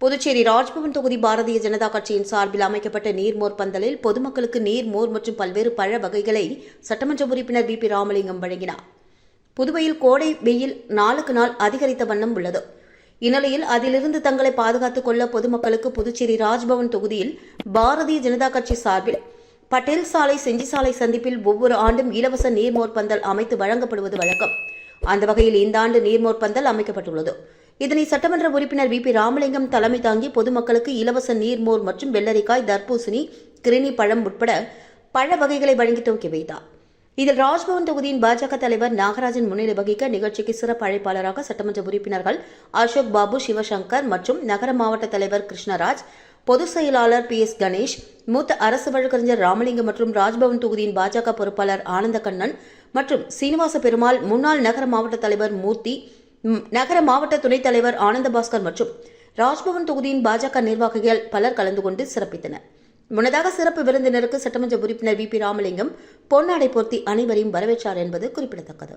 புதுச்சேரி ராஜ்பவன் தொகுதி பாரதிய ஜனதா கட்சியின் சார்பில் அமைக்கப்பட்ட நீர்மோர் பந்தலில் பொதுமக்களுக்கு நீர்மோர் மற்றும் பல்வேறு பழ வகைகளை சட்டமன்ற உறுப்பினர் வி. பி. ராமலிங்கம் வழங்கினார். புதுவையில் கோடை வெயில் நாளுக்கு நாள் அதிகரித்த வண்ணம் உள்ளது. இந்நிலையில் அதிலிருந்து தங்களை பாதுகாத்துக் கொள்ள பொதுமக்களுக்கு புதுச்சேரி ராஜ்பவன் தொகுதியில் பாரதிய ஜனதா கட்சி சார்பில் பட்டேல் சாலை செஞ்சி சாலை சந்திப்பில் ஒவ்வொரு ஆண்டும் இலவச நீர்மோர் பந்தல் அமைத்து வழங்கப்படுவது வழக்கம். அந்த வகையில் இந்த ஆண்டு நீர்மோர் பந்தல் அமைக்கப்பட்டுள்ளது. இதனை சட்டமன்ற உறுப்பினர் வி. பி. ராமலிங்கம் தலைமை தாங்கி பொதுமக்களுக்கு இலவச நீர்மோர் மற்றும் வெள்ளரிக்காய், தர்பூசணி, கிரினி பழம் உட்பட பழ வகைகளை வழங்கி துவக்கி வைத்தார். இதில் ராஜ்பவன் தொகுதியின் பாஜக தலைவர் நாகராஜன் முன்னிலை வகிக்க நிகழ்ச்சிக்கு சிறப்பு அழைப்பாளராக சட்டமன்ற உறுப்பினர்கள் அசோக் பாபு, சிவசங்கர் மற்றும் நகர மாவட்ட தலைவர் கிருஷ்ணராஜ், பொதுச் செயலாளர் பி. எஸ். கணேஷ், மூத்த அரசு வழக்கறிஞர் ராமலிங்கம் மற்றும் ராஜ்பவன் தொகுதியின் பாஜக பொறுப்பாளர் ஆனந்தகண்ணன் மற்றும் சீனிவாச பெருமாள், முன்னாள் நகர மாவட்ட தலைவர் மூர்த்தி, நகர மாவட்ட துணைத் தலைவர் ஆனந்தபாஸ்கர் மற்றும் ராஜ்பவன் தொகுதியின் பாஜக நிர்வாகிகள் பலர் கலந்து கொண்டு சிறப்பித்தனர். முன்னதாக சிறப்பு விருந்தினருக்கு சட்டமன்ற உறுப்பினர் வி. பி. ராமலிங்கம் பொன்னாடை போர்த்தி அனைவரையும் வரவேற்றார் என்பது குறிப்பிடத்தக்கது.